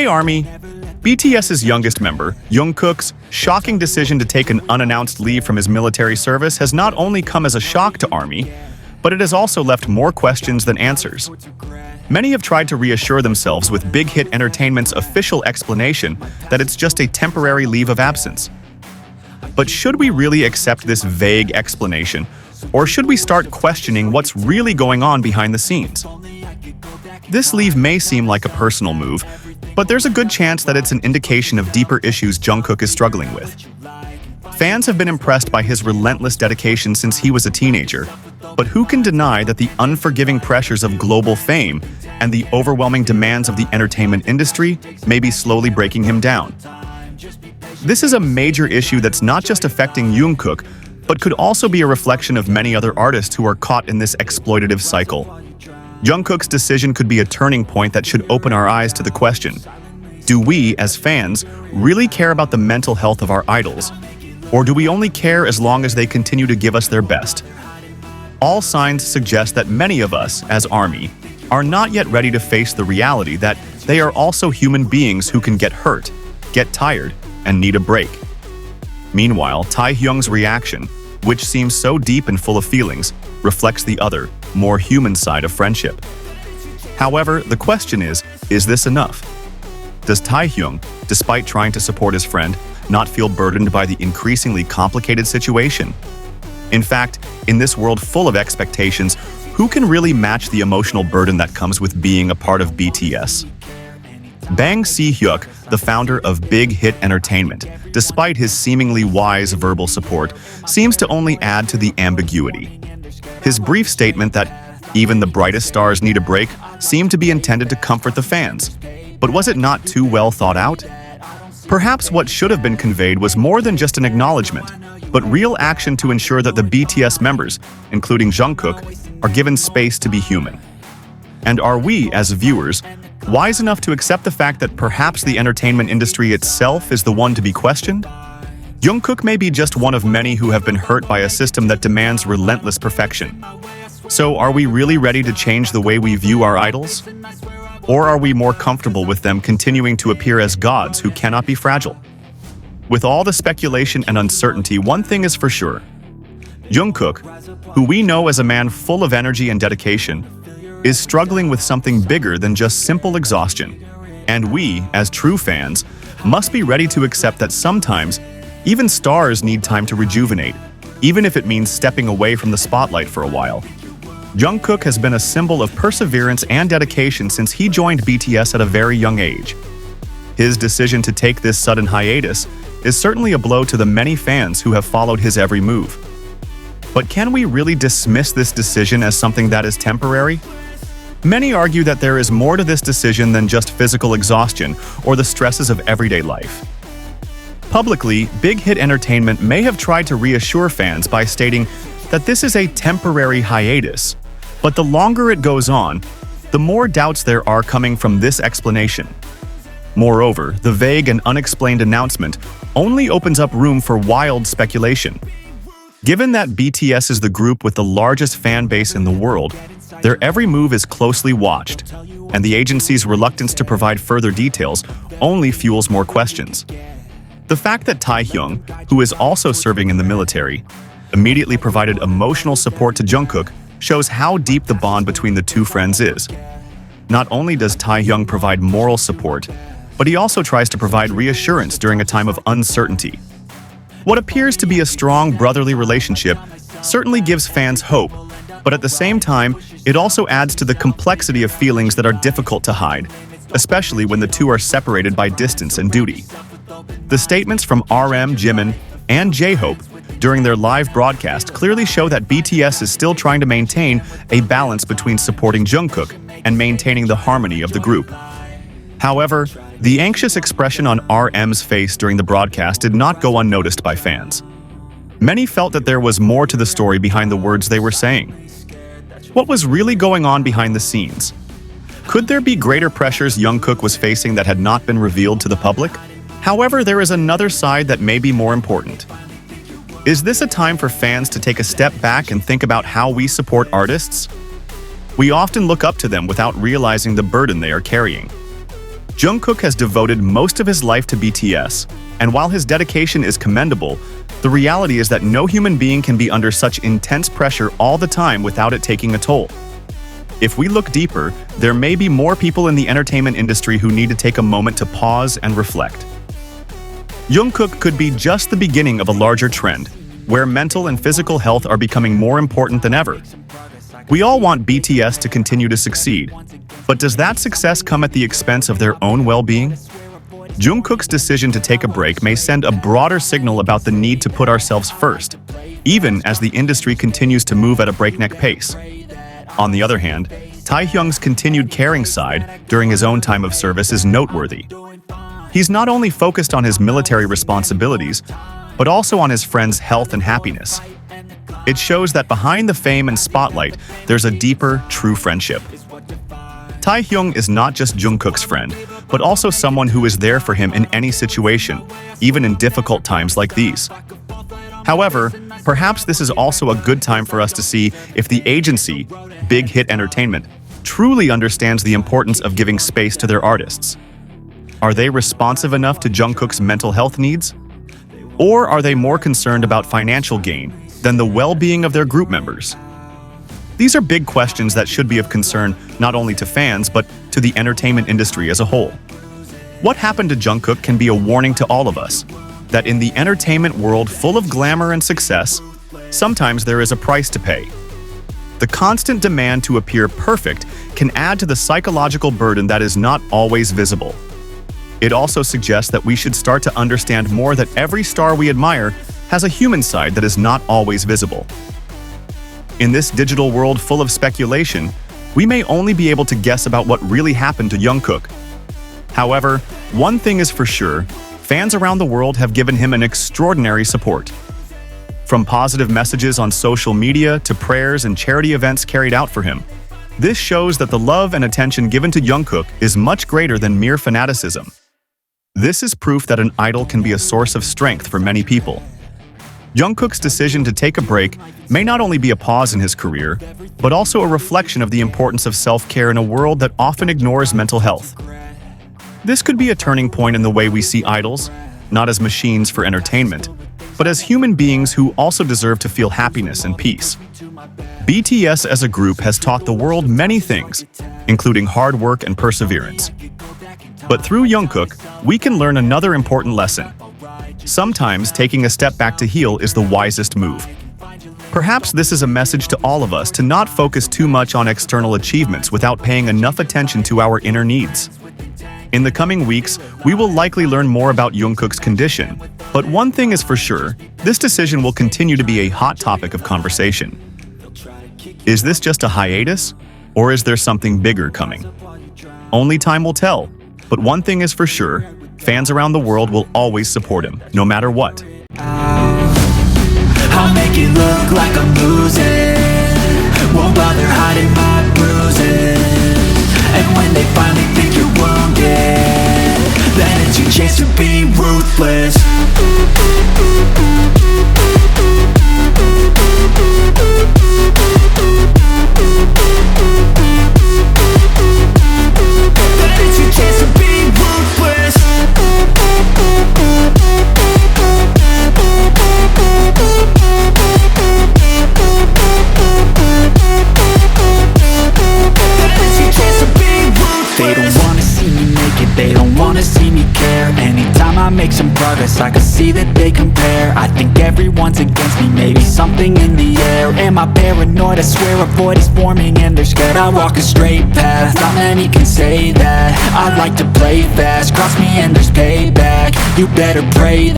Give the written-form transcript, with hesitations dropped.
Hey Army! BTS's youngest member, Jungkook's shocking decision to take an unannounced leave from his military service has not only come as a shock to ARMY, but it has also left more questions than answers. Many have tried to reassure themselves with Big Hit Entertainment's official explanation that it's just a temporary leave of absence. But should we really accept this vague explanation, or should we start questioning what's really going on behind the scenes? This leave may seem like a personal move, but there's a good chance that it's an indication of deeper issues Jungkook is struggling with. Fans have been impressed by his relentless dedication since he was a teenager, but who can deny that the unforgiving pressures of global fame and the overwhelming demands of the entertainment industry may be slowly breaking him down? This is a major issue that's not just affecting Jungkook, but could also be a reflection of many other artists who are caught in this exploitative cycle. Jungkook's decision could be a turning point that should open our eyes to the question: do we, as fans, really care about the mental health of our idols? Or do we only care as long as they continue to give us their best? All signs suggest that many of us, as ARMY, are not yet ready to face the reality that they are also human beings who can get hurt, get tired, and need a break. Meanwhile, Taehyung's reaction, which seems so deep and full of feelings, reflects the other, more human side of friendship. However, the question is this enough? Does Taehyung, despite trying to support his friend, not feel burdened by the increasingly complicated situation? In fact, in this world full of expectations, who can really match the emotional burden that comes with being a part of BTS? Bang Si-hyuk, the founder of Big Hit Entertainment, despite his seemingly wise verbal support, seems to only add to the ambiguity. His brief statement that even the brightest stars need a break seemed to be intended to comfort the fans. But was it not too well thought out? Perhaps what should have been conveyed was more than just an acknowledgement, but real action to ensure that the BTS members, including Jungkook, are given space to be human. And are we, as viewers, wise enough to accept the fact that perhaps the entertainment industry itself is the one to be questioned? Jungkook may be just one of many who have been hurt by a system that demands relentless perfection. So are we really ready to change the way we view our idols? Or are we more comfortable with them continuing to appear as gods who cannot be fragile? With all the speculation and uncertainty, one thing is for sure. Jungkook, who we know as a man full of energy and dedication, is struggling with something bigger than just simple exhaustion. And we, as true fans, must be ready to accept that sometimes even stars need time to rejuvenate, even if it means stepping away from the spotlight for a while. Jungkook has been a symbol of perseverance and dedication since he joined BTS at a very young age. His decision to take this sudden hiatus is certainly a blow to the many fans who have followed his every move. But can we really dismiss this decision as something that is temporary? Many argue that there is more to this decision than just physical exhaustion or the stresses of everyday life. Publicly, Big Hit Entertainment may have tried to reassure fans by stating that this is a temporary hiatus, but the longer it goes on, the more doubts there are coming from this explanation. Moreover, the vague and unexplained announcement only opens up room for wild speculation. Given that BTS is the group with the largest fan base in the world, their every move is closely watched, and the agency's reluctance to provide further details only fuels more questions. The fact that Taehyung, who is also serving in the military, immediately provided emotional support to Jungkook shows how deep the bond between the two friends is. Not only does Taehyung provide moral support, but he also tries to provide reassurance during a time of uncertainty. What appears to be a strong brotherly relationship certainly gives fans hope, but at the same time, it also adds to the complexity of feelings that are difficult to hide, especially when the two are separated by distance and duty. The statements from RM, Jimin, and J-Hope during their live broadcast clearly show that BTS is still trying to maintain a balance between supporting Jungkook and maintaining the harmony of the group. However, the anxious expression on RM's face during the broadcast did not go unnoticed by fans. Many felt that there was more to the story behind the words they were saying. What was really going on behind the scenes? Could there be greater pressures Jungkook was facing that had not been revealed to the public? However, there is another side that may be more important. Is this a time for fans to take a step back and think about how we support artists? We often look up to them without realizing the burden they are carrying. Jungkook has devoted most of his life to BTS, and while his dedication is commendable, the reality is that no human being can be under such intense pressure all the time without it taking a toll. If we look deeper, there may be more people in the entertainment industry who need to take a moment to pause and reflect. Jungkook could be just the beginning of a larger trend, where mental and physical health are becoming more important than ever. We all want BTS to continue to succeed, but does that success come at the expense of their own well-being? Jungkook's decision to take a break may send a broader signal about the need to put ourselves first, even as the industry continues to move at a breakneck pace. On the other hand, Taehyung's continued caring side during his own time of service is noteworthy. He's not only focused on his military responsibilities, but also on his friends' health and happiness. It shows that behind the fame and spotlight, there's a deeper, true friendship. Taehyung is not just Jungkook's friend, but also someone who is there for him in any situation, even in difficult times like these. However, perhaps this is also a good time for us to see if the agency, Big Hit Entertainment, truly understands the importance of giving space to their artists. Are they responsive enough to Jungkook's mental health needs? Or are they more concerned about financial gain than the well-being of their group members? These are big questions that should be of concern not only to fans, but to the entertainment industry as a whole. What happened to Jungkook can be a warning to all of us, that in the entertainment world full of glamour and success, sometimes there is a price to pay. The constant demand to appear perfect can add to the psychological burden that is not always visible. It also suggests that we should start to understand more that every star we admire has a human side that is not always visible. In this digital world full of speculation, we may only be able to guess about what really happened to Jungkook. However, one thing is for sure, fans around the world have given him an extraordinary support. From positive messages on social media to prayers and charity events carried out for him, this shows that the love and attention given to Jungkook is much greater than mere fanaticism. This is proof that an idol can be a source of strength for many people. Jungkook's decision to take a break may not only be a pause in his career, but also a reflection of the importance of self-care in a world that often ignores mental health. This could be a turning point in the way we see idols, not as machines for entertainment, but as human beings who also deserve to feel happiness and peace. BTS as a group has taught the world many things, including hard work and perseverance. But through Jungkook, we can learn another important lesson. Sometimes taking a step back to heal is the wisest move. Perhaps this is a message to all of us to not focus too much on external achievements without paying enough attention to our inner needs. In the coming weeks, we will likely learn more about Jungkook's condition, but one thing is for sure, this decision will continue to be a hot topic of conversation. Is this just a hiatus, or is there something bigger coming? Only time will tell, but one thing is for sure, fans around the world will always support him, no matter what. I'll make it look like I'm losing, won't bother hiding my bruises. And when they finally think you're wounded, then it's your chance to be ruthless. Then it's your chance to be ruthless. They don't wanna see me make it, they don't wanna see me care. Anytime I make some progress, I can see that they compare. I think everyone's against me, maybe something in the air. Am I paranoid? I swear a void is forming and they're scared. I walk a straight path, not many can say that. I like to play fast, cross me and there's payback. You better pray